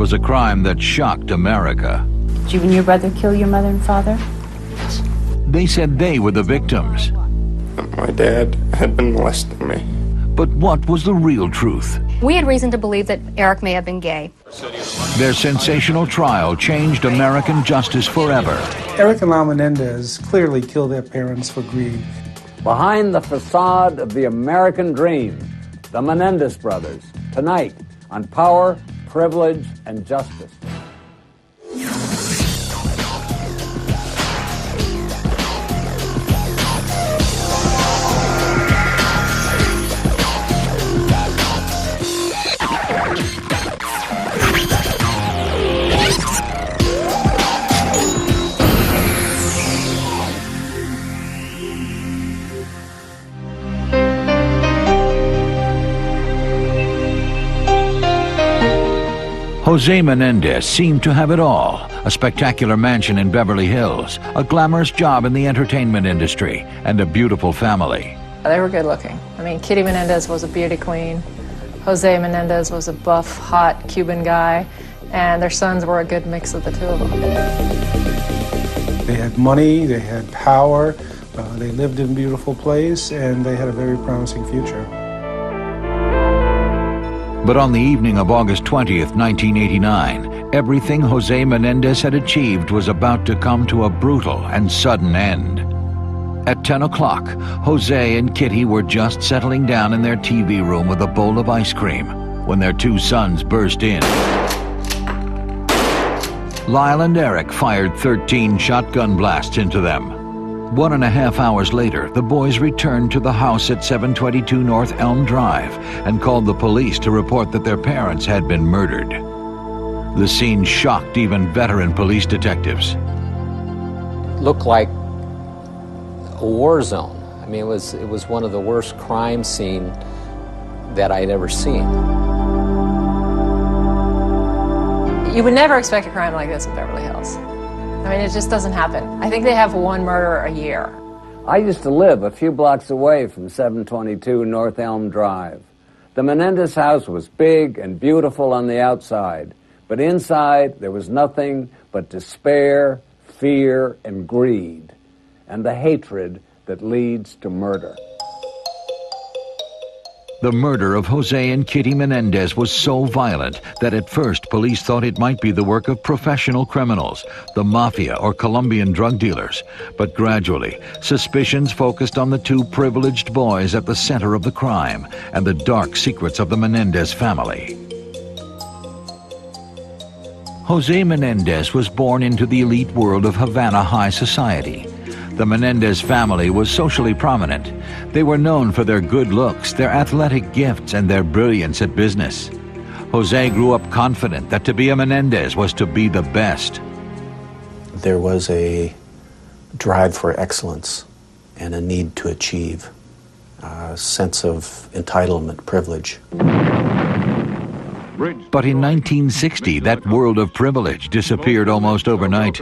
was a crime that shocked America. Did you and your brother kill your mother and father? Yes. They said they were the victims. My dad had been molesting me. But what was the real truth? We had reason to believe that Eric may have been gay. Their sensational trial changed American justice forever. Eric and Lyle Menendez clearly killed their parents for greed. Behind the facade of the American dream, the Menendez brothers, tonight on Power, Privilege, and Justice. Jose Menendez seemed to have it all: a spectacular mansion in Beverly Hills, a glamorous job in the entertainment industry, and a beautiful family. They were good looking. I mean, Kitty Menendez was a beauty queen. Jose Menendez was a buff, hot Cuban guy, and their sons were a good mix of the two of them. They had money, they had power, they lived in a beautiful place, and they had a very promising future. But on the evening of August 20th, 1989, everything Jose Menendez had achieved was about to come to a brutal and sudden end. At 10 o'clock, Jose and Kitty were just settling down in their TV room with a bowl of ice cream when their two sons burst in. Lyle and Eric fired 13 shotgun blasts into them. 1.5 hours later, the boys returned to the house at 722 North Elm Drive and called the police to report that their parents had been murdered. The scene shocked even veteran police detectives. Looked like a war zone. I mean, it was one of the worst crime scenes that I'd ever seen. You would never expect a crime like this in Beverly Hills. I mean, it just doesn't happen. I think they have one murder a year. I used to live a few blocks away from 722 North Elm Drive. The Menendez house was big and beautiful on the outside, but inside there was nothing but despair, fear, and greed, and the hatred that leads to murder. The murder of Jose and Kitty Menendez was so violent that at first police thought it might be the work of professional criminals, the mafia or Colombian drug dealers. But gradually, suspicions focused on the two privileged boys at the center of the crime and the dark secrets of the Menendez family. Jose Menendez was born into the elite world of Havana high society. The Menendez family was socially prominent. They were known for their good looks, their athletic gifts, and their brilliance at business. Jose grew up confident that to be a Menendez was to be the best. There was a drive for excellence and a need to achieve, a sense of entitlement, privilege. But in 1960, that world of privilege disappeared almost overnight.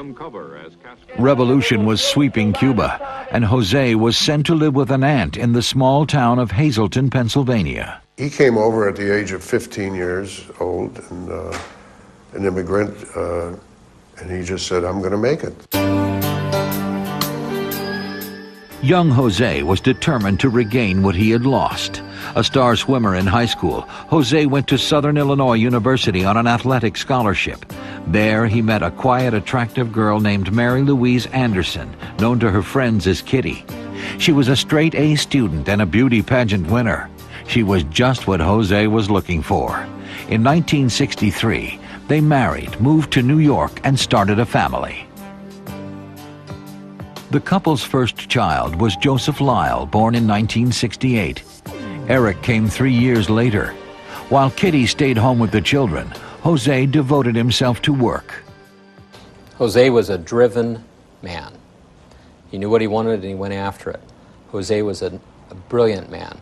Revolution was sweeping Cuba, and Jose was sent to live with an aunt in the small town of Hazleton, Pennsylvania. He came over at the age of 15 years old, and an immigrant, and he just said, "I'm going to make it." Young Jose was determined to regain what he had lost. A star swimmer in high school, Jose went to Southern Illinois University on an athletic scholarship. There he met a quiet, attractive girl named Mary Louise Anderson, known to her friends as Kitty. She was a straight A student and a beauty pageant winner. She was just what Jose was looking for. In 1963, they married, moved to New York, and started a family. The couple's first child was Joseph Lyle, born in 1968. Eric came 3 years later. While Kitty stayed home with the children, Jose devoted himself to work. Jose was a driven man. He knew what he wanted and he went after it. Jose was a brilliant man.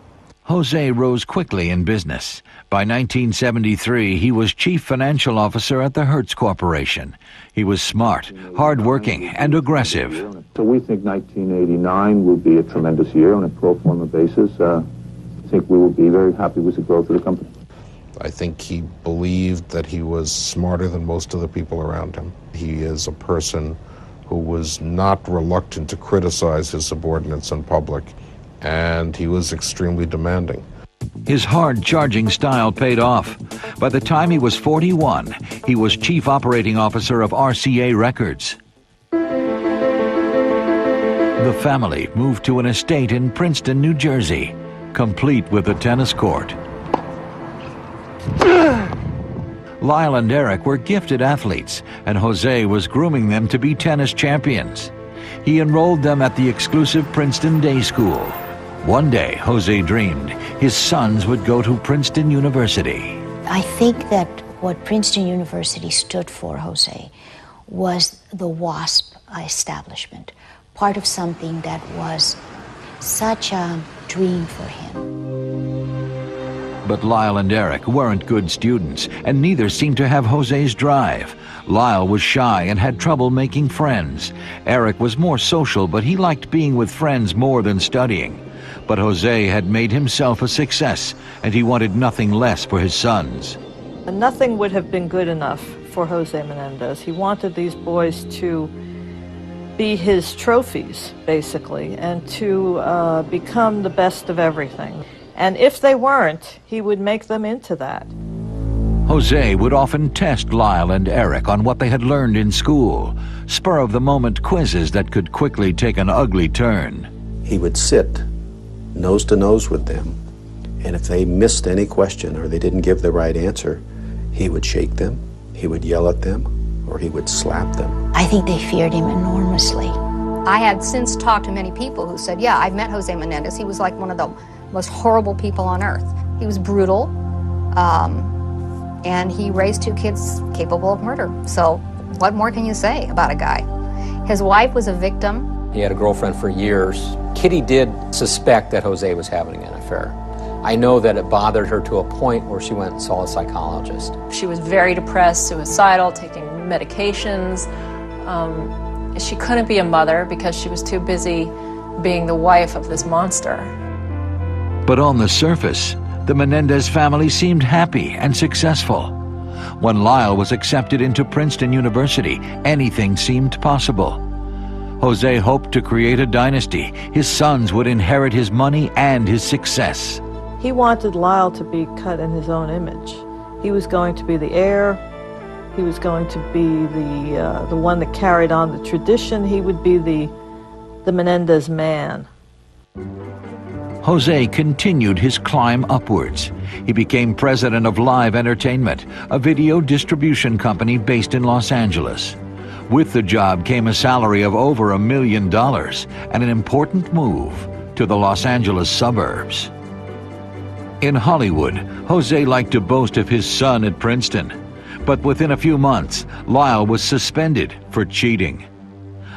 Jose rose quickly in business. By 1973, he was chief financial officer at the Hertz Corporation. He was smart, hardworking, and aggressive. So we think 1989 will be a tremendous year on a pro forma basis. I think we will be very happy with the growth of the company. I think he believed that he was smarter than most of the people around him. He is a person who was not reluctant to criticize his subordinates in public, and he was extremely demanding. His hard-charging style paid off. By the time he was 41, he was Chief Operating Officer of RCA Records. The family moved to an estate in Princeton, New Jersey, complete with a tennis court. Lyle and Eric were gifted athletes, and Jose was grooming them to be tennis champions. He enrolled them at the exclusive Princeton Day School. One day, Jose dreamed his sons would go to Princeton University. I think that what Princeton University stood for, Jose, was the WASP establishment, part of something that was such a dream for him. But Lyle and Eric weren't good students, and neither seemed to have Jose's drive. Lyle was shy and had trouble making friends. Eric was more social, but he liked being with friends more than studying. But Jose had made himself a success, and he wanted nothing less for his sons. Nothing would have been good enough for Jose Menendez. He wanted these boys to be his trophies, basically, and to become the best of everything. And if they weren't, he would make them into that. Jose would often test Lyle and Eric on what they had learned in school, spur-of-the-moment quizzes that could quickly take an ugly turn. He would sit nose to nose with them, and if they missed any question or they didn't give the right answer, he would shake them, he would yell at them, or he would slap them. I think they feared him enormously. I had since talked to many people who said, yeah, I've met Jose Menendez. He was like one of the most horrible people on earth. He was brutal, and he raised two kids capable of murder. So what more can you say about a guy? His wife was a victim. He had a girlfriend for years. Kitty did suspect that Jose was having an affair. I know that it bothered her to a point where she went and saw a psychologist. She was very depressed, suicidal, taking medications. She couldn't be a mother because she was too busy being the wife of this monster. But on the surface, the Menendez family seemed happy and successful. When Lyle was accepted into Princeton University, anything seemed possible. Jose hoped to create a dynasty. His sons would inherit his money and his success. He wanted Lyle to be cut in his own image. He was going to be the heir. He was going to be the one that carried on the tradition. He would be the Menendez man. Jose continued his climb upwards. He became president of Live Entertainment, a video distribution company based in Los Angeles. With the job came a salary of over $1 million and an important move to the Los Angeles suburbs. In Hollywood, Jose liked to boast of his son at Princeton, but within a few months, Lyle was suspended for cheating.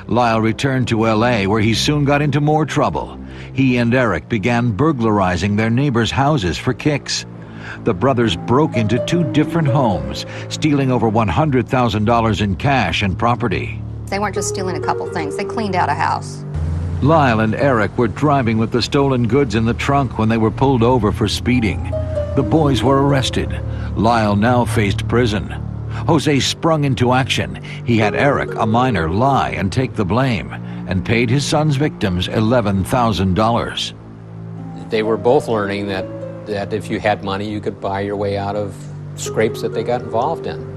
Lyle returned to L.A., where he soon got into more trouble. He and Eric began burglarizing their neighbors' houses for kicks. The brothers broke into 2 different homes, stealing over $100,000 in cash and property. They weren't just stealing a couple things, they cleaned out a house. Lyle and Eric were driving with the stolen goods in the trunk when they were pulled over for speeding. The boys were arrested. Lyle now faced prison. Jose sprung into action. He had Eric, a minor, lie and take the blame, and paid his son's victims $11,000. They were both learning that if you had money, you could buy your way out of scrapes that they got involved in.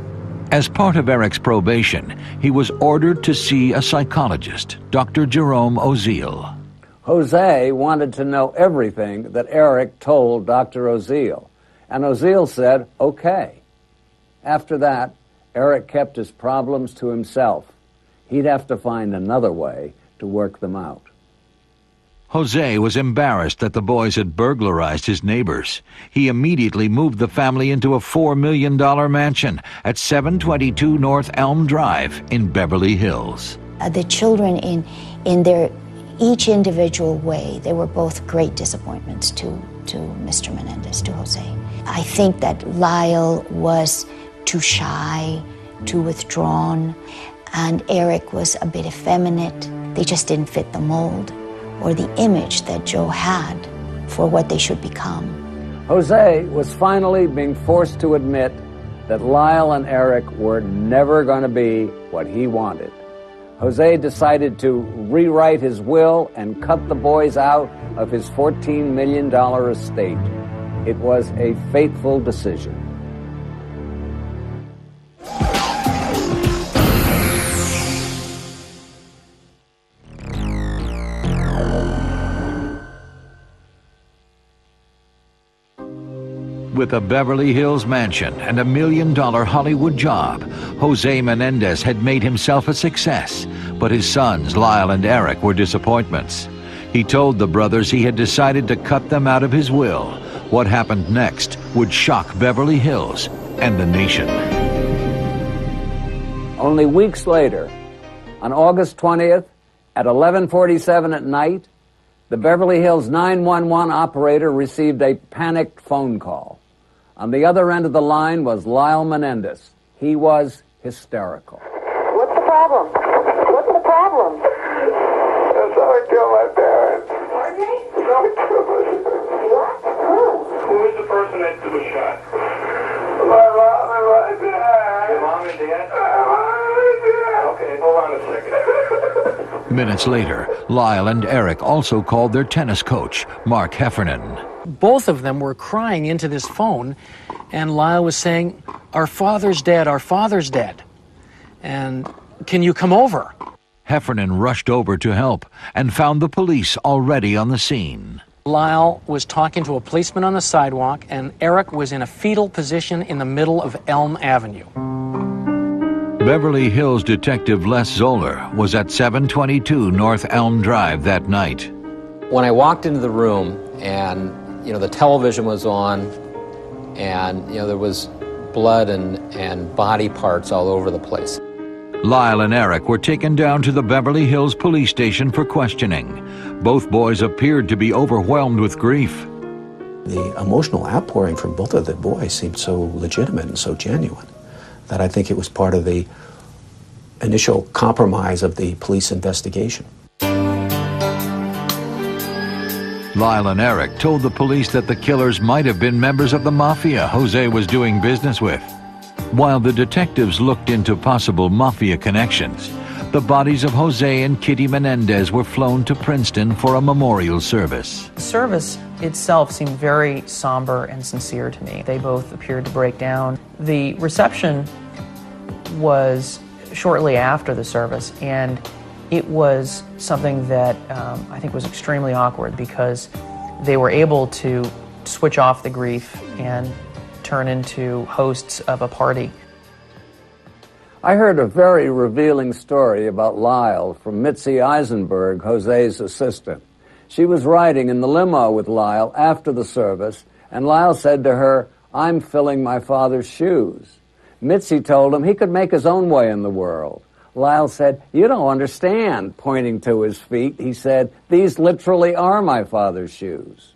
As part of Eric's probation, he was ordered to see a psychologist, Dr. Jerome Oziel. Jose wanted to know everything that Eric told Dr. Oziel, and Oziel said, okay. After that, Eric kept his problems to himself. He'd have to find another way to work them out. Jose was embarrassed that the boys had burglarized his neighbors. He immediately moved the family into a $4 million mansion at 722 North Elm Drive in Beverly Hills. The children, in their each individual way, they were both great disappointments to Mr. Menendez, to Jose. I think that Lyle was too shy, too withdrawn, and Eric was a bit effeminate. They just didn't fit the mold or the image that Joe had for what they should become. Jose was finally being forced to admit that Lyle and Eric were never going to be what he wanted. Jose decided to rewrite his will and cut the boys out of his $14 million estate. It was a fateful decision. With a Beverly Hills mansion and a $1 million Hollywood job, Jose Menendez had made himself a success, but his sons, Lyle and Eric, were disappointments. He told the brothers he had decided to cut them out of his will. What happened next would shock Beverly Hills and the nation. Only weeks later, on August 20th, at 11:47 at night, the Beverly Hills 911 operator received a panicked phone call. On the other end of the line was Lyle Menendez. He was hysterical. What's the problem? What's the problem? Someone killed my parents. Someone killed my parents. What? Who was the person that was shot? My mom and my dad. Your mom and dad? Okay, hold on a second. Minutes later, Lyle and Eric also called their tennis coach, Mark Heffernan. Both of them were crying into this phone, and Lyle was saying, "Our father's dead, our father's dead. And can you come over?" Heffernan rushed over to help and found the police already on the scene. Lyle was talking to a policeman on the sidewalk, and Eric was in a fetal position in the middle of Elm Avenue. Beverly Hills detective Les Zoller was at 722 North Elm Drive that night. When I walked into the room and, the television was on and, there was blood and body parts all over the place. Lyle and Eric were taken down to the Beverly Hills police station for questioning. Both boys appeared to be overwhelmed with grief. The emotional outpouring from both of the boys seemed so legitimate and so genuine that I think it was part of the initial compromise of the police investigation. Lyle and Eric told the police that the killers might have been members of the mafia Jose was doing business with. While the detectives looked into possible mafia connections, the bodies of Jose and Kitty Menendez were flown to Princeton for a memorial service. The service itself seemed very somber and sincere to me. They both appeared to break down. The reception was shortly after the service, and it was something that I think was extremely awkward because they were able to switch off the grief and turn into hosts of a party. I heard a very revealing story about Lyle from Mitzi Eisenberg, Jose's assistant. She was riding in the limo with Lyle after the service, and Lyle said to her, "I'm filling my father's shoes." Mitzi told him he could make his own way in the world. Lyle said, "You don't understand," pointing to his feet. He said, "These literally are my father's shoes."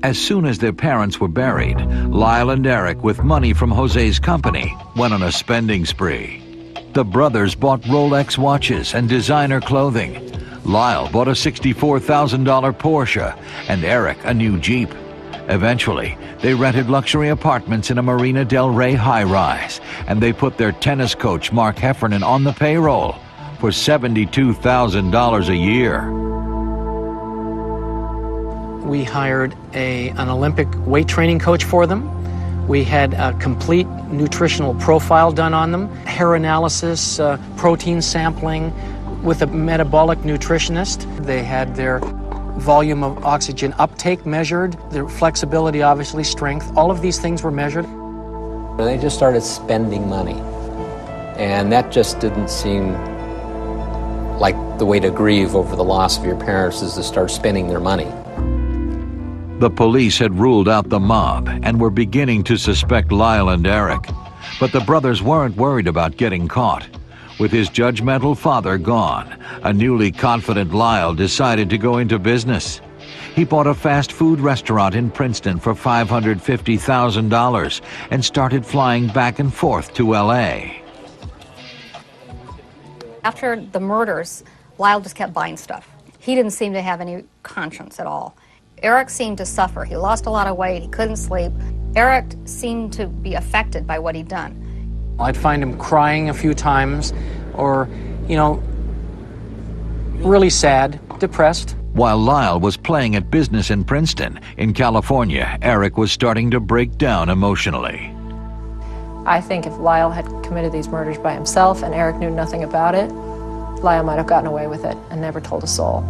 As soon as their parents were buried, Lyle and Eric, with money from Jose's company, went on a spending spree. The brothers bought Rolex watches and designer clothing. Lyle bought a $64,000 Porsche, and Eric a new Jeep. Eventually, they rented luxury apartments in a Marina Del Rey high-rise, and they put their tennis coach, Mark Heffernan, on the payroll for $72,000 a year. We hired an Olympic weight training coach for them. We had a complete nutritional profile done on them, hair analysis, protein sampling with a metabolic nutritionist. They had their volume of oxygen uptake measured, their flexibility, obviously, strength. All of these things were measured. They just started spending money, and that just didn't seem like the way to grieve over the loss of your parents, is to start spending their money. The police had ruled out the mob and were beginning to suspect Lyle and Eric. But the brothers weren't worried about getting caught. With his judgmental father gone, a newly confident Lyle decided to go into business. He bought a fast food restaurant in Princeton for $550,000 and started flying back and forth to L.A. After the murders, Lyle just kept buying stuff. He didn't seem to have any conscience at all. Eric seemed to suffer. He lost a lot of weight. He couldn't sleep. Eric seemed to be affected by what he'd done. I'd find him crying a few times or, really sad, depressed. While Lyle was playing at business in Princeton, in California, Eric was starting to break down emotionally. I think if Lyle had committed these murders by himself and Eric knew nothing about it, Lyle might have gotten away with it and never told a soul.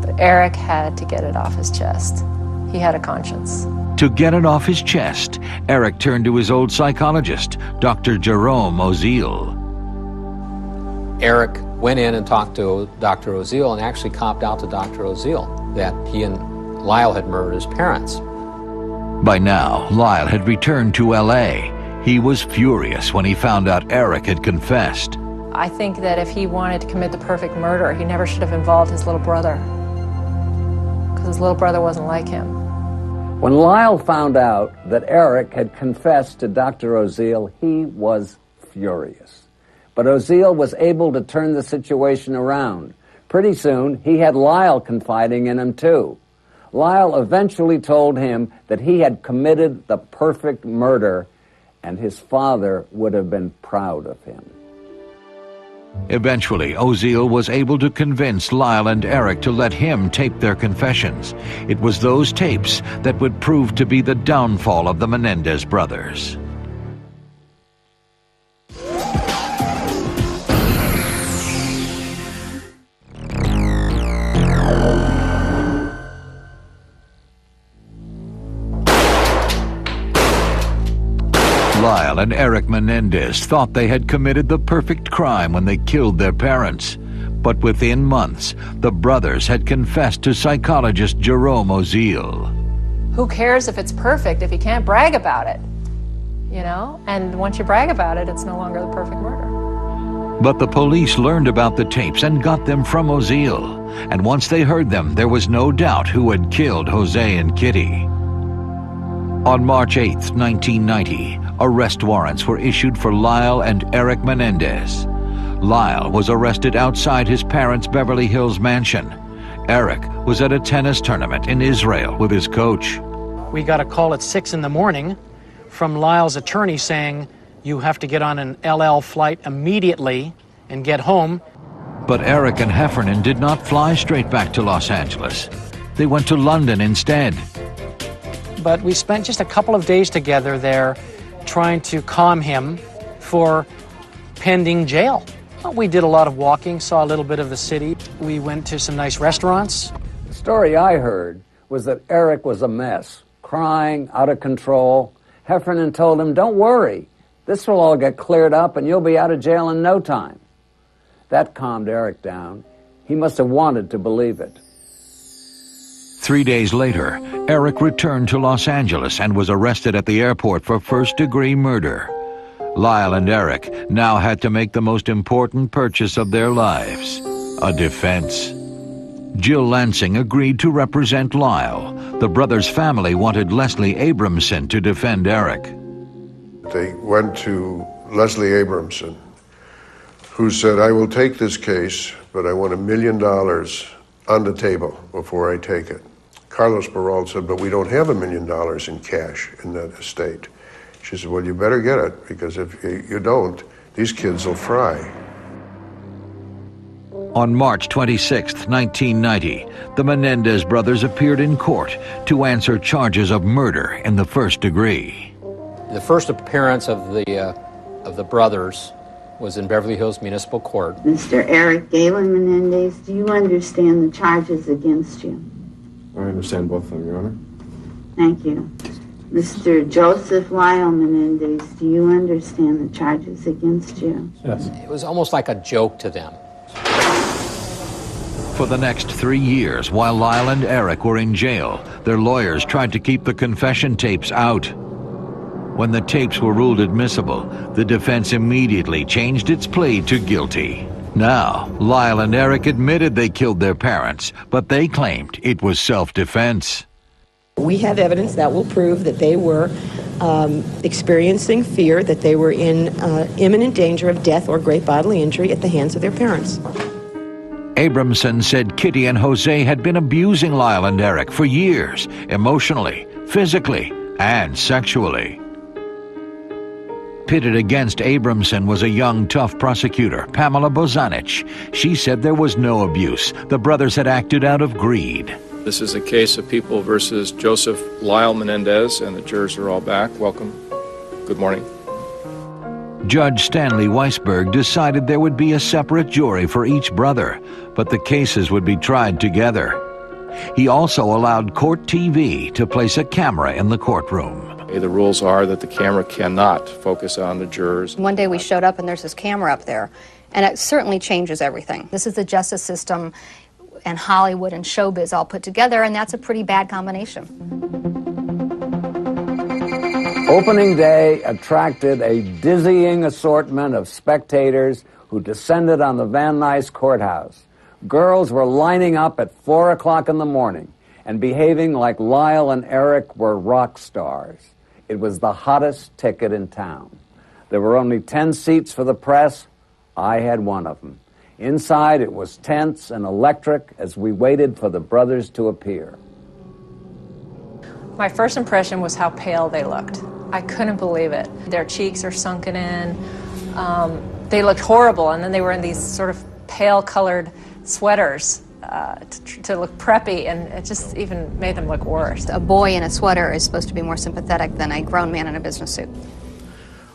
But Eric had to get it off his chest. He had a conscience. To get it off his chest, Eric turned to his old psychologist, Dr. Jerome Oziel. Eric went in and talked to Dr. Oziel and actually copped out to Dr. Oziel that he and Lyle had murdered his parents. By now, Lyle had returned to L.A. He was furious when he found out Eric had confessed. I think that if he wanted to commit the perfect murder, he never should have involved his little brother, because his little brother wasn't like him. When Lyle found out that Eric had confessed to Dr. Oziel, he was furious. But Oziel was able to turn the situation around. Pretty soon, he had Lyle confiding in him too. Lyle eventually told him that he had committed the perfect murder, and his father would have been proud of him. Eventually, Oziel was able to convince Lyle and Eric to let him tape their confessions. It was those tapes that would prove to be the downfall of the Menendez brothers. Lyle and Eric Menendez thought they had committed the perfect crime when they killed their parents. But within months, the brothers had confessed to psychologist Jerome Oziel. Who cares if it's perfect if you can't brag about it? And once you brag about it, it's no longer the perfect murder. But the police learned about the tapes and got them from Oziel. And once they heard them, there was no doubt who had killed Jose and Kitty. On March 8, 1990, arrest warrants were issued for Lyle and Eric Menendez. Lyle was arrested outside his parents' Beverly Hills mansion. Eric was at a tennis tournament in Israel with his coach. We got a call at 6 in the morning from Lyle's attorney saying, "You have to get on an LL flight immediately and get home." But Eric and Heffernan did not fly straight back to Los Angeles. They went to London instead. But we spent just a couple of days together there trying to calm him for pending jail. We did a lot of walking, saw a little bit of the city. We went to some nice restaurants. The story I heard was that Eric was a mess, crying, out of control. Heffernan told him, "Don't worry, this will all get cleared up and you'll be out of jail in no time." That calmed Eric down. He must have wanted to believe it. 3 days later, Eric returned to Los Angeles and was arrested at the airport for first-degree murder. Lyle and Eric now had to make the most important purchase of their lives, a defense. Jill Lansing agreed to represent Lyle. The brothers' family wanted Leslie Abramson to defend Eric. They went to Leslie Abramson, who said, "I will take this case, but I want $1 million on the table before I take it." Carlos Barral said, "But we don't have $1 million in cash in that estate." She said, "Well, you better get it, because if you don't, these kids will fry." On March 26, 1990, the Menendez brothers appeared in court to answer charges of murder in the first degree. The first appearance of the brothers was in Beverly Hills Municipal Court. Mr. Eric Galen Menendez, do you understand the charges against you? I understand both of them, Your Honor. Thank you. Mr. Joseph Lyle Menendez, do you understand the charges against you? Yes. It was almost like a joke to them. For the next 3 years, while Lyle and Eric were in jail, their lawyers tried to keep the confession tapes out. When the tapes were ruled admissible, the defense immediately changed its plea to guilty. Now, Lyle and Eric admitted they killed their parents, but they claimed it was self-defense. We have evidence that will prove that they were experiencing fear, that they were in imminent danger of death or great bodily injury at the hands of their parents. Abramson said Kitty and Jose had been abusing Lyle and Eric for years, emotionally, physically, and sexually. Pitted against Abramson was a young, tough prosecutor, Pamela Bozanich. She said there was no abuse. The brothers had acted out of greed. This is a case of People versus Joseph Lyle Menendez, and the jurors are all back. Welcome. Good morning. Judge Stanley Weisberg decided there would be a separate jury for each brother, but the cases would be tried together. He also allowed Court TV to place a camera in the courtroom. The rules are that the camera cannot focus on the jurors. One day we showed up and there's this camera up there, and it certainly changes everything. This is the justice system and Hollywood and showbiz all put together, and that's a pretty bad combination. Opening day attracted a dizzying assortment of spectators who descended on the Van Nuys courthouse. Girls were lining up at 4 o'clock in the morning and behaving like Lyle and Eric were rock stars. It was the hottest ticket in town. There were only 10 seats for the press. I had one of them. Inside, it was tense and electric as we waited for the brothers to appear. My first impression was how pale they looked. I couldn't believe it. Their cheeks are sunken in. They looked horrible, and then they were in these sort of pale-colored sweaters to look preppy, and it just even made them look worse. A boy in a sweater is supposed to be more sympathetic than a grown man in a business suit.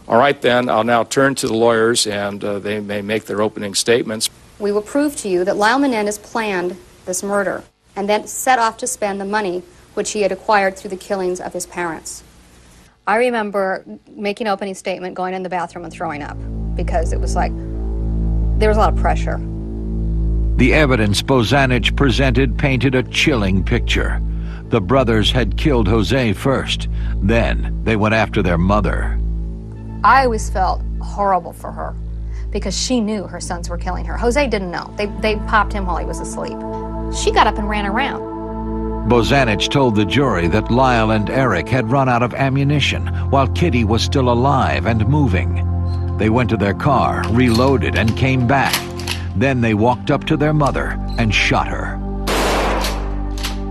All right, then, I'll now turn to the lawyers, and they may make their opening statements. We will prove to you that Lyle Menendez planned this murder and then set off to spend the money which he had acquired through the killings of his parents. I remember making an opening statement, going in the bathroom and throwing up, because it was like there was a lot of pressure. The evidence Bozanich presented painted a chilling picture. The brothers had killed Jose first. Then they went after their mother. I always felt horrible for her because she knew her sons were killing her. Jose didn't know. They popped him while he was asleep. She got up and ran around. Bozanich told the jury that Lyle and Eric had run out of ammunition while Kitty was still alive and moving. They went to their car, reloaded, and came back. Then they walked up to their mother and shot her.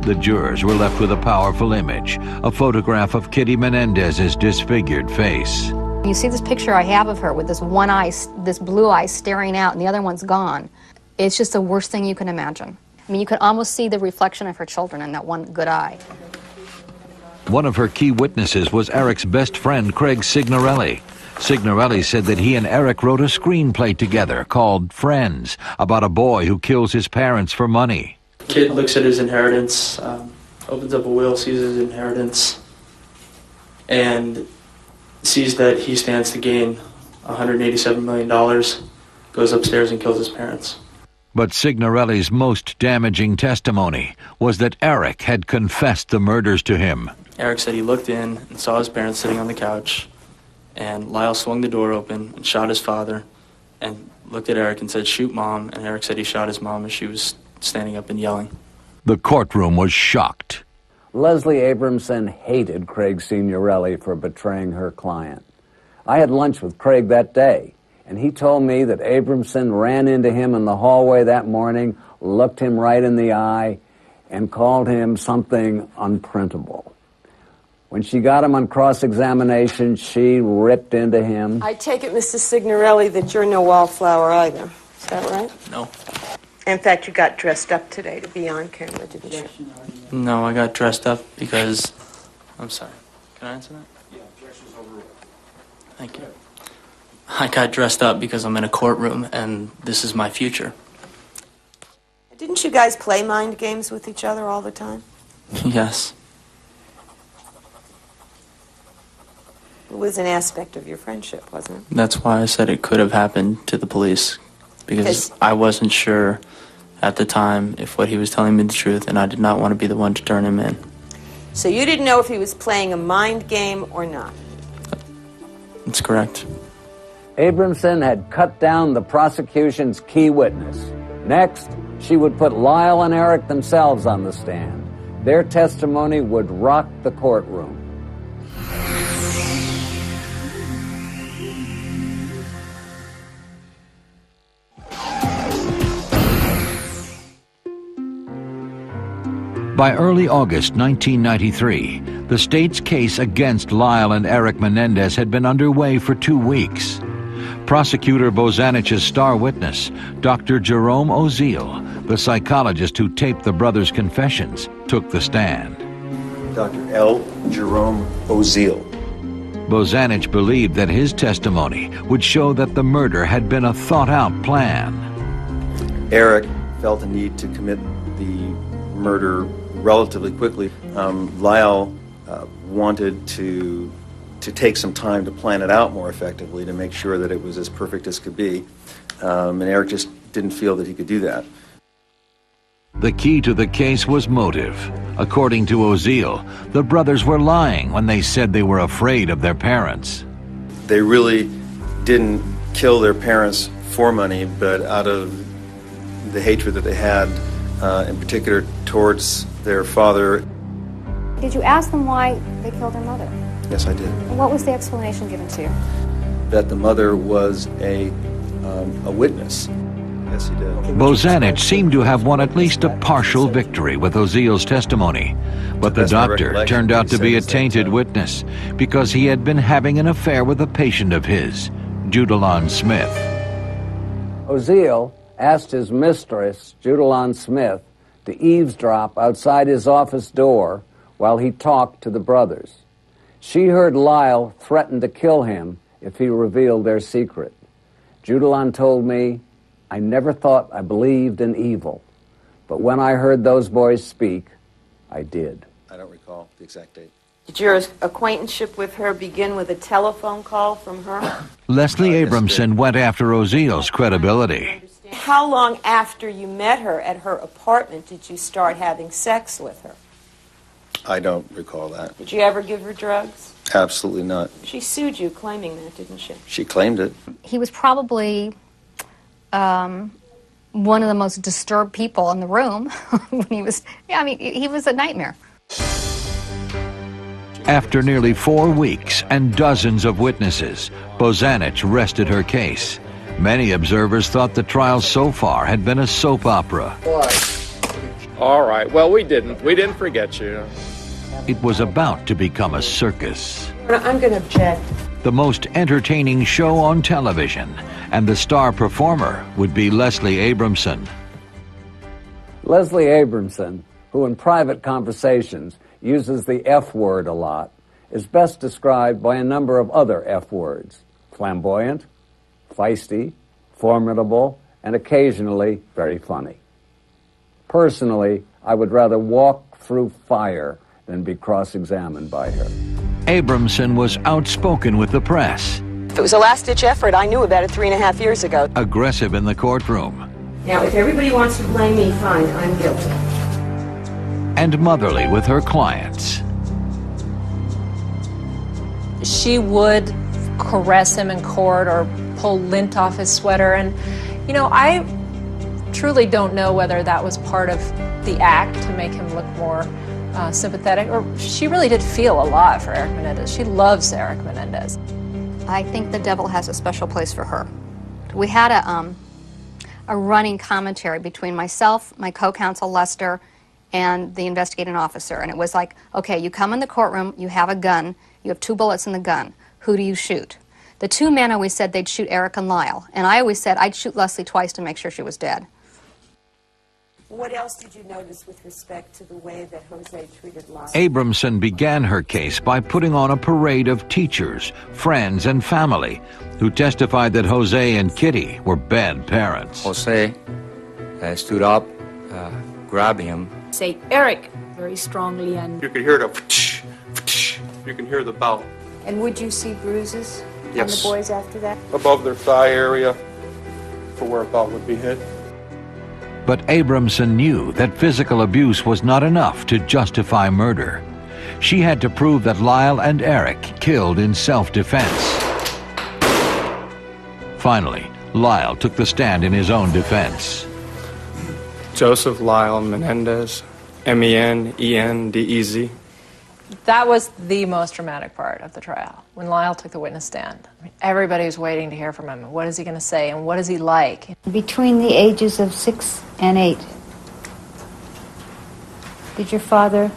The jurors were left with a powerful image, a photograph of Kitty Menendez's disfigured face. You see this picture I have of her with this one eye, this blue eye staring out, and the other one's gone. It's just the worst thing you can imagine. I mean, you could almost see the reflection of her children in that one good eye. One of her key witnesses was Eric's best friend, Craig Signorelli. Signorelli said that he and Eric wrote a screenplay together called Friends, about a boy who kills his parents for money. Kid looks at his inheritance, opens up a will, sees his inheritance, and sees that he stands to gain $187 million, goes upstairs and kills his parents. But Signorelli's most damaging testimony was that Eric had confessed the murders to him. Eric said he looked in and saw his parents sitting on the couch, and Lyle swung the door open and shot his father and looked at Eric and said, "Shoot, Mom," and Eric said he shot his mom as she was standing up and yelling. The courtroom was shocked. Leslie Abramson hated Craig Signorelli for betraying her client. I had lunch with Craig that day, and he told me that Abramson ran into him in the hallway that morning, looked him right in the eye, and called him something unprintable. When she got him on cross-examination, she ripped into him. I take it, Mr. Signorelli, that you're no wallflower either. Is that right? No. In fact, you got dressed up today to be on camera, didn't you? No, I got dressed up because... I'm sorry. Can I answer that? Yeah, objection's overruled. Thank you. I got dressed up because I'm in a courtroom and this is my future. Didn't you guys play mind games with each other all the time? Yes. It was an aspect of your friendship, wasn't it? That's why I said it could have happened to the police. Because I wasn't sure at the time if what he was telling me the truth, and I did not want to be the one to turn him in. So you didn't know if he was playing a mind game or not? That's correct. Abramson had cut down the prosecution's key witness. Next, she would put Lyle and Eric themselves on the stand. Their testimony would rock the courtroom. By early August 1993, the state's case against Lyle and Eric Menendez had been underway for 2 weeks. Prosecutor Bozanich's star witness, Dr. Jerome Oziel, the psychologist who taped the brothers' confessions, took the stand. Dr. L. Jerome Oziel. Bozanich believed that his testimony would show that the murder had been a thought-out plan. Eric felt a need to commit the murder relatively quickly. Lyle wanted to take some time to plan it out more effectively, to make sure that it was as perfect as could be. And Eric just didn't feel that he could do that. The key to the case was motive. According to Oziel, the brothers were lying when they said they were afraid of their parents. They really didn't kill their parents for money, but out of the hatred that they had, in particular towards their father. Did you ask them why they killed their mother? Yes, I did. And what was the explanation given to you? That the mother was a witness. Yes, he did. Bozanich seemed to have won at least a partial victory with Oziel's testimony, but the doctor turned out to be a tainted witness because he had been having an affair with a patient of his, Judalon Smith. Oziel asked his mistress, Judalon Smith, to eavesdrop outside his office door while he talked to the brothers. She heard Lyle threaten to kill him if he revealed their secret. Judalon told me, "I never thought I believed in evil, but when I heard those boys speak, I did." I don't recall the exact date. Did your acquaintanceship with her begin with a telephone call from her? Leslie Abramson went after Oziel's credibility. How long after you met her at her apartment did you start having sex with her? I don't recall that. Did you ever give her drugs? Absolutely not. She sued you claiming that, didn't she? She claimed it. He was probably one of the most disturbed people in the room when he was, he was a nightmare. After nearly 4 weeks and dozens of witnesses, Bozanich rested her case. Many observers thought the trial so far had been a soap opera. All right. Well, we didn't forget you. It was about to become a circus. I'm going to object. The most entertaining show on television, and the star performer would be Leslie Abramson. Leslie Abramson, who in private conversations uses the F word a lot, is best described by a number of other F words: flamboyant, feisty, formidable, and occasionally very funny. Personally, I would rather walk through fire than be cross-examined by her. Abramson was outspoken with the press. If it was a last-ditch effort, I knew about it 3.5 years ago. Aggressive in the courtroom. Now, if everybody wants to blame me, fine, I'm guilty. And motherly with her clients. She would caress him in court or pull lint off his sweater. And, I truly don't know whether that was part of the act to make him look more sympathetic, or she really did feel a lot for Eric Menendez. She loves Eric Menendez. I think the devil has a special place for her. We had a running commentary between myself, my co-counsel Lester, and the investigating officer. And it was like, okay, you come in the courtroom, you have a gun, you have 2 bullets in the gun. Who do you shoot? The 2 men always said they'd shoot Eric and Lyle. And I always said I'd shoot Leslie twice to make sure she was dead. What else did you notice with respect to the way that Jose treated Lyle? Abramson began her case by putting on a parade of teachers, friends, and family who testified that Jose and Kitty were bad parents. Jose stood up, grabbed him. Say Eric very strongly, and You could hear the you can hear the bell. And would you see bruises on Yes. the boys after that? Above their thigh area for where a belt would be hit. But Abramson knew that physical abuse was not enough to justify murder. She had to prove that Lyle and Eric killed in self-defense. Finally, Lyle took the stand in his own defense. Joseph Lyle Menendez, Menendez. That was the most dramatic part of the trial, when Lyle took the witness stand. Everybody was waiting to hear from him. What is he going to say, and what is he like? Between the ages of 6 and 8. Did your father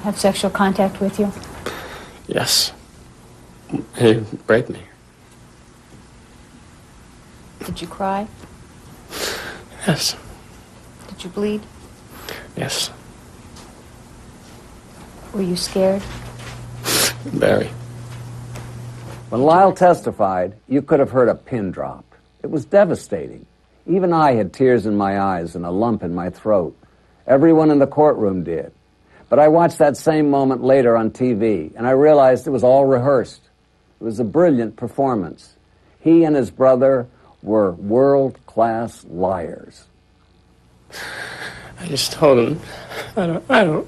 have sexual contact with you? Yes. He raped me. Did you cry? Yes. Did you bleed? Yes. Were you scared? Very. When Lyle testified, you could have heard a pin drop. It was devastating. Even I had tears in my eyes and a lump in my throat. Everyone in the courtroom did. But I watched that same moment later on TV, and I realized it was all rehearsed. It was a brilliant performance. He and his brother were world-class liars. I just told him, I don't.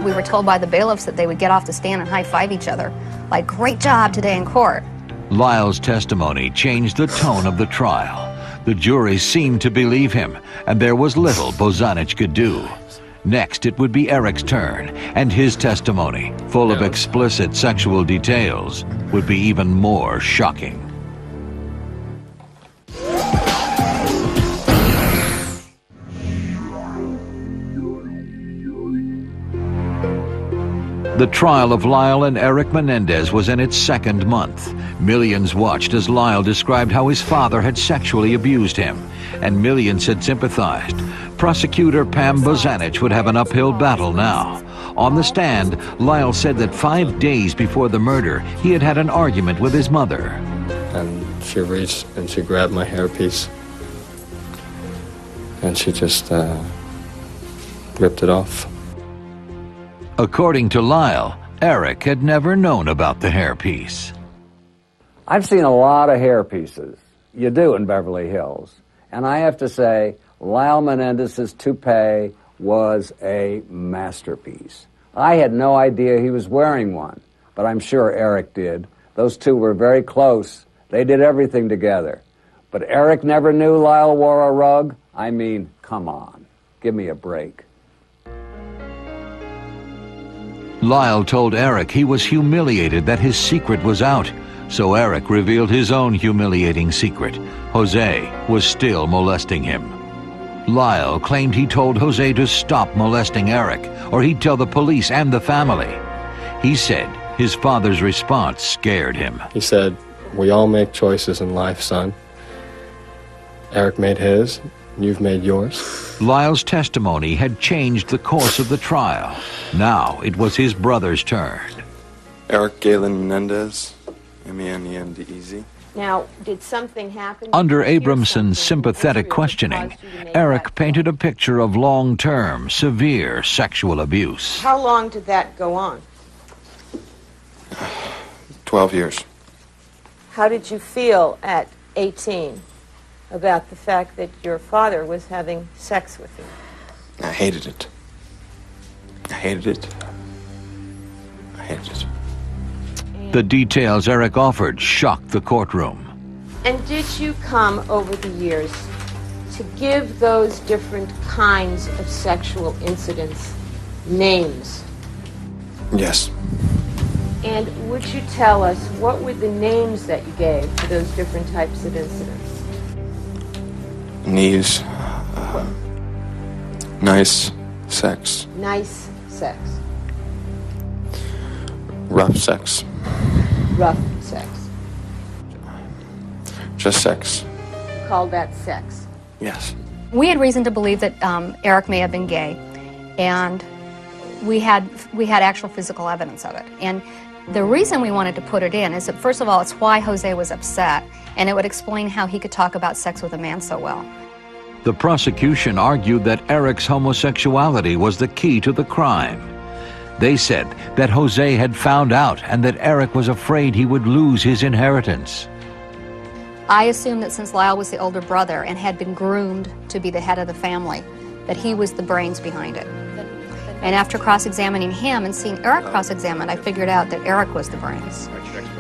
We were told by the bailiffs that they would get off the stand and high-five each other. Like, great job today in court. Lyle's testimony changed the tone of the trial. The jury seemed to believe him, and there was little Bozanich could do. Next, it would be Eric's turn, and his testimony, full of explicit sexual details, would be even more shocking. The trial of Lyle and Eric Menendez was in its second month. Millions watched as Lyle described how his father had sexually abused him, and millions had sympathized. Prosecutor Pam Bozanich would have an uphill battle now. On the stand, Lyle said that 5 days before the murder, he had had an argument with his mother. And she reached and she grabbed my hairpiece. And she just ripped it off. According to Lyle, Eric had never known about the hairpiece. I've seen a lot of hairpieces. You do in Beverly Hills. And I have to say, Lyle Menendez's toupee was a masterpiece. I had no idea he was wearing one, but I'm sure Eric did. Those two were very close. They did everything together. But Eric never knew Lyle wore a rug? I mean, come on. Give me a break. Lyle told Eric he was humiliated that his secret was out, so Eric revealed his own humiliating secret. Jose was still molesting him. Lyle claimed he told Jose to stop molesting Eric, or he'd tell the police and the family. He said his father's response scared him. He said, "We all make choices in life, son. Eric made his, you've made yours." Lyle's testimony had changed the course of the trial. Now it was his brother's turn. Eric Galen Menendez, M-E-N-E-N-D-E-Z. Now, did something happen? Under Abramson's sympathetic questioning, Eric painted a picture of long-term, severe sexual abuse. How long did that go on? 12 years. How did you feel at 18 about the fact that your father was having sex with you? I hated it. I hated it. I hated it. The details Eric offered shocked the courtroom. And did you come over the years to give those different kinds of sexual incidents names? Yes. And would you tell us what were the names that you gave for those different types of incidents? Knees. Nice sex. Nice sex. Rough sex. Rough sex. Just sex. You called that sex? Yes. We had reason to believe that Eric may have been gay, and we had actual physical evidence of it. And the reason we wanted to put it in is that, first of all, it's why Jose was upset, and it would explain how he could talk about sex with a man so well. The prosecution argued that Eric's homosexuality was the key to the crime. They said that Jose had found out and that Eric was afraid he would lose his inheritance. I assumed that since Lyle was the older brother and had been groomed to be the head of the family, that he was the brains behind it. And after cross-examining him and seeing Eric cross-examined, I figured out that Eric was the brains.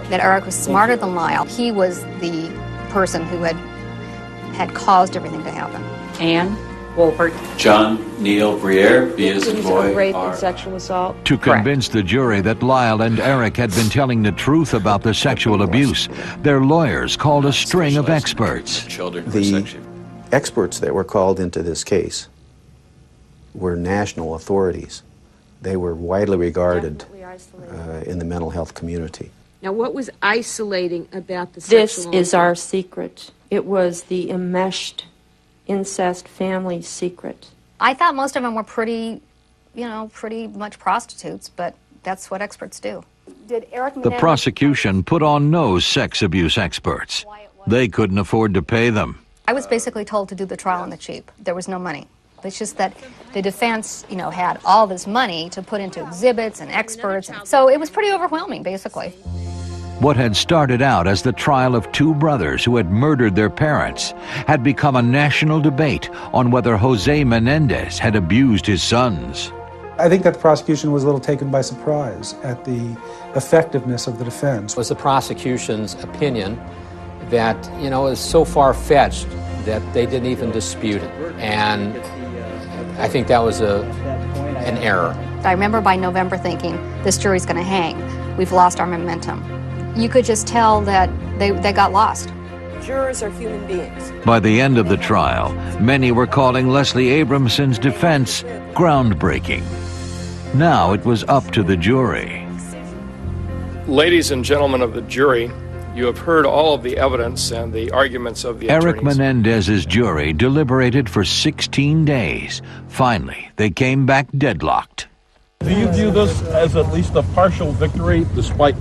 That Eric was smarter than Lyle. He was the person who had caused everything to happen. Anne Wolpert. John Neil Briere, B as in boy, rape R. and sexual assault. To convince the jury that Lyle and Eric had been telling the truth about the sexual abuse, their lawyers called a string of experts. The experts that were called into this case were national authorities. They were widely regarded in the mental health community. Now, what was isolating about the This sexual is our secret. It was the enmeshed incest family secret. I thought most of them were pretty much prostitutes, but that's what experts do. Did Eric The prosecution put on no sex abuse experts. They couldn't afford to pay them. I was basically told to do the trial on the cheap. There was no money. It's just that the defense, had all this money to put into exhibits and experts. So it was pretty overwhelming, basically. What had started out as the trial of two brothers who had murdered their parents had become a national debate on whether Jose Menendez had abused his sons. I think that the prosecution was a little taken by surprise at the effectiveness of the defense. It was the prosecution's opinion that, is so far-fetched that they didn't even dispute it. And I think that was an error. I remember by November thinking, this jury's going to hang. We've lost our momentum. You could just tell that they got lost. Jurors are human beings. By the end of the trial, many were calling Leslie Abramson's defense groundbreaking. Now it was up to the jury. Ladies and gentlemen of the jury, you have heard all of the evidence and the arguments of the Eric attorneys. Menendez's jury deliberated for 16 days. Finally, they came back deadlocked. Do you view this as at least a partial victory, despite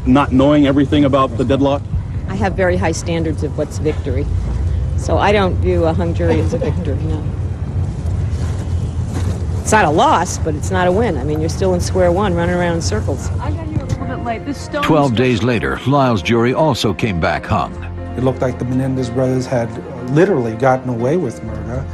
not knowing everything about the deadlock? I have very high standards of what's victory. So I don't view a hung jury as a victory, no. It's not a loss, but it's not a win. I mean, you're still in square one, running around in circles. I got here a little bit late. This stone 12 days later, Lyle's jury also came back hung. It looked like the Menendez brothers had literally gotten away with murder.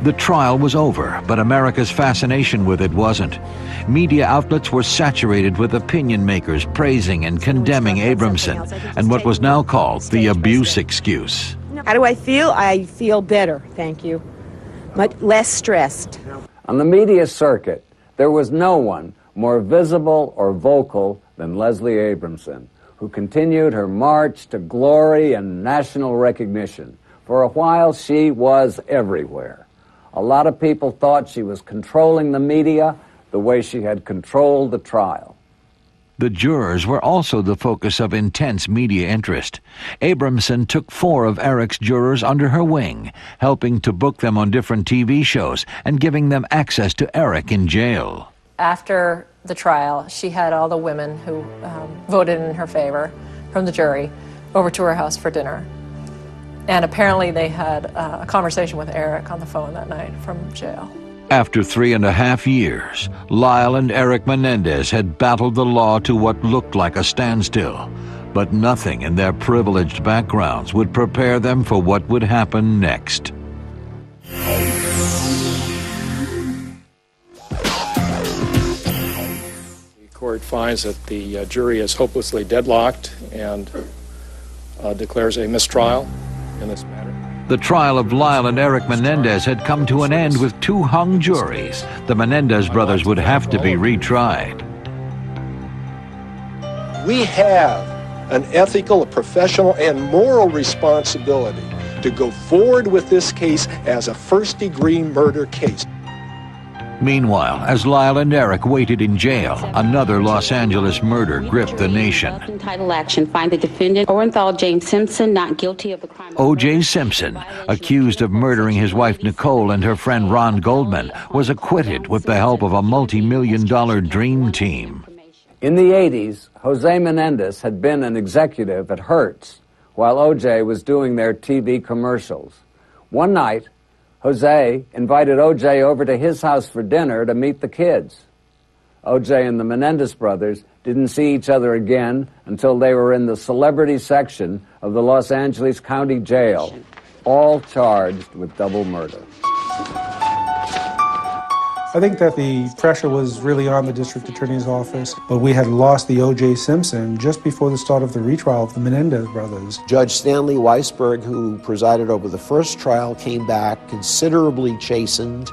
The trial was over, but America's fascination with it wasn't. Media outlets were saturated with opinion makers praising and condemning Abramson and what was now called the abuse excuse. How do I feel? I feel better, thank you. Much less stressed. On the media circuit, there was no one more visible or vocal than Leslie Abramson, who continued her march to glory and national recognition. For a while, she was everywhere. A lot of people thought she was controlling the media the way she had controlled the trial. The jurors were also the focus of intense media interest. Abramson took 4 of Eric's jurors under her wing, helping to book them on different TV shows and giving them access to Eric in jail. After the trial, she had all the women who voted in her favor from the jury over to her house for dinner. And apparently they had a conversation with Eric on the phone that night from jail. After 3.5 years, Lyle and Eric Menendez had battled the law to what looked like a standstill. But nothing in their privileged backgrounds would prepare them for what would happen next. The court finds that the jury is hopelessly deadlocked and declares a mistrial in this matter. The trial of Lyle and Eric Menendez had come to an end with 2 hung juries. The Menendez brothers would have to be retried. We have an ethical, a professional, and moral responsibility to go forward with this case as a first-degree murder case. Meanwhile, as Lyle and Eric waited in jail, another Los Angeles murder gripped the nation. Title action find the defendant, Orenthal James Simpson, not guilty of the crime. O.J. Simpson, accused of murdering his wife Nicole and her friend Ron Goldman, was acquitted with the help of a multi-million-dollar dream team. In the 80s, Jose Menendez had been an executive at Hertz while O.J. was doing their TV commercials. One night, Jose invited O.J. over to his house for dinner to meet the kids. O.J. and the Menendez brothers didn't see each other again until they were in the celebrity section of the Los Angeles County Jail, all charged with double murder. I think that the pressure was really on the district attorney's office, but we had lost the O.J. Simpson just before the start of the retrial of the Menendez brothers. Judge Stanley Weisberg, who presided over the first trial, came back considerably chastened,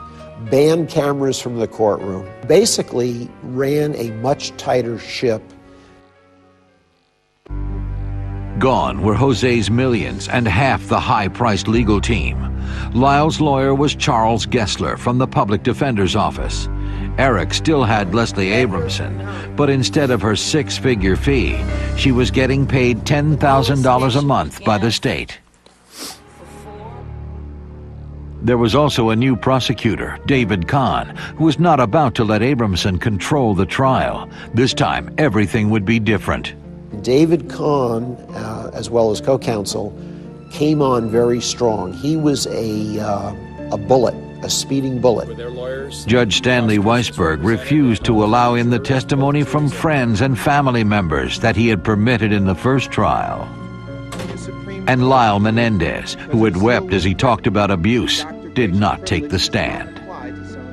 banned cameras from the courtroom, basically ran a much tighter ship. Gone were Jose's millions and half the high-priced legal team. Lyle's lawyer was Charles Gessler from the Public Defender's Office. Eric still had Leslie Abramson, but instead of her six-figure fee, she was getting paid $10,000 a month by the state. There was also a new prosecutor, David Kahn, who was not about to let Abramson control the trial. This time, everything would be different. David Kahn, as well as co-counsel, came on very strong. He was a bullet, a speeding bullet. Judge Stanley Weisberg refused to allow in the testimony from friends and family members that he had permitted in the first trial. And Lyle Menendez, who had wept as he talked about abuse, did not take the stand.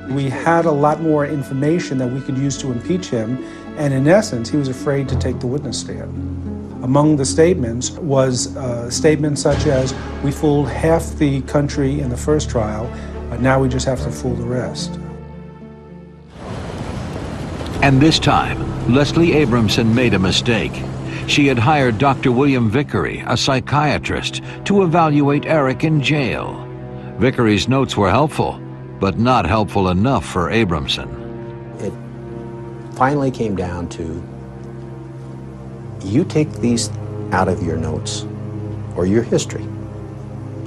We had a lot more information that we could use to impeach him, and in essence, he was afraid to take the witness stand. Among the statements was statements such as, "We fooled half the country in the first trial, now we just have to fool the rest." And this time, Leslie Abramson made a mistake. She had hired Dr. William Vickery, a psychiatrist, to evaluate Eric in jail. Vickery's notes were helpful, but not helpful enough for Abramson. It finally came down to, you take these out of your notes or your history,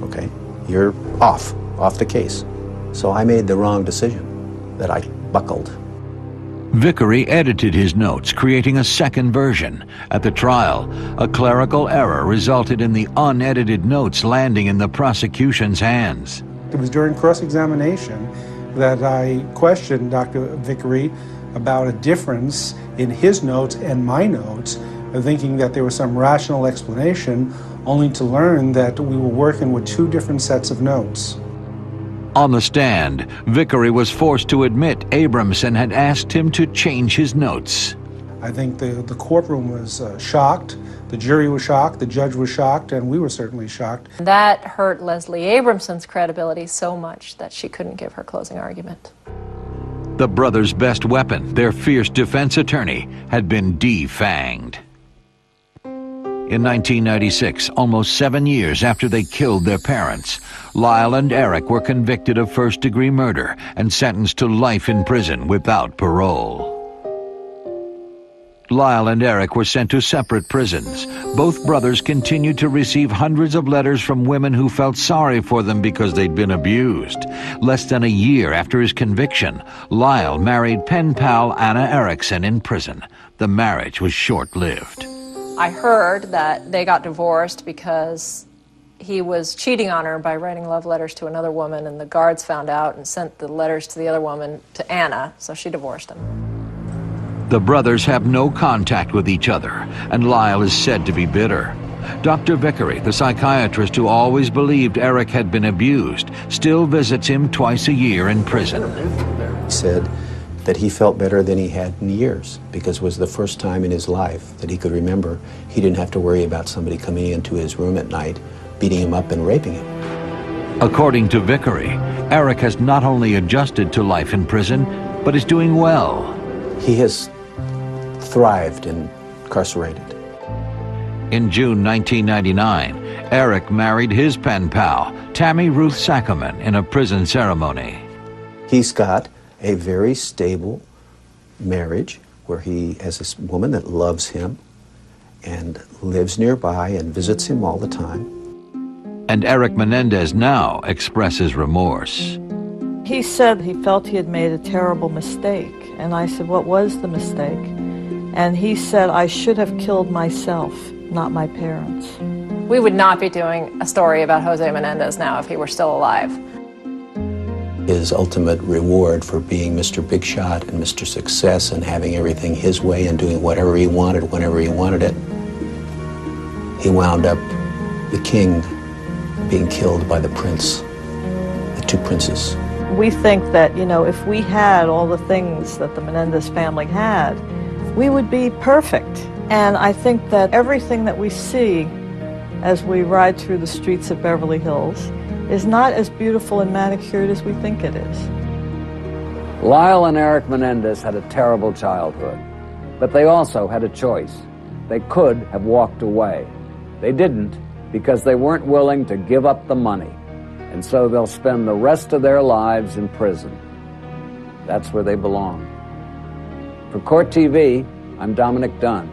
okay? You're off the case. So I made the wrong decision, that I buckled. Vickery edited his notes, creating a second version. At the trial, a clerical error resulted in the unedited notes landing in the prosecution's hands. It was during cross-examination that I questioned Dr. Vickery about a difference in his notes and my notes, thinking that there was some rational explanation, only to learn that we were working with two different sets of notes. On the stand, Vickery was forced to admit Abramson had asked him to change his notes. I think the courtroom was shocked, the jury was shocked, the judge was shocked, and we were certainly shocked. That hurt Leslie Abramson's credibility so much that she couldn't give her closing argument. The brothers' best weapon, their fierce defense attorney, had been defanged. In 1996, almost 7 years after they killed their parents, Lyle and Eric were convicted of first-degree murder and sentenced to life in prison without parole. Lyle and Eric were sent to separate prisons. Both brothers continued to receive hundreds of letters from women who felt sorry for them because they'd been abused. Less than a year after his conviction, Lyle married pen pal Anna Erickson in prison. The marriage was short-lived. I heard that they got divorced because he was cheating on her by writing love letters to another woman, and the guards found out and sent the letters to the other woman to Anna, so she divorced him. The brothers have no contact with each other, and Lyle is said to be bitter. Dr. Vickery, the psychiatrist who always believed Eric had been abused, still visits him twice a year in prison. He said that he felt better than he had in years because it was the first time in his life that he could remember he didn't have to worry about somebody coming into his room at night, beating him up and raping him. According to Vickery, Eric has not only adjusted to life in prison, but is doing well. He has thrived incarcerated. In June 1999, Eric married his pen pal, Tammy Ruth Sackerman, in a prison ceremony. He's got a very stable marriage where he has this woman that loves him and lives nearby and visits him all the time. And Eric Menendez now expresses remorse. He said he felt he had made a terrible mistake. And I said, what was the mistake? And he said, I should have killed myself, not my parents. We would not be doing a story about Jose Menendez now if he were still alive. His ultimate reward for being Mr. Big Shot and Mr. Success and having everything his way and doing whatever he wanted whenever he wanted it, he wound up, the king, being killed by the prince, the two princes. We think that, if we had all the things that the Menendez family had, we would be perfect. And I think that everything that we see as we ride through the streets of Beverly Hills is not as beautiful and manicured as we think it is. Lyle and Eric Menendez had a terrible childhood, but they also had a choice. They could have walked away. They didn't because they weren't willing to give up the money, and so they'll spend the rest of their lives in prison. That's where they belong. For Court TV, I'm Dominick Dunne.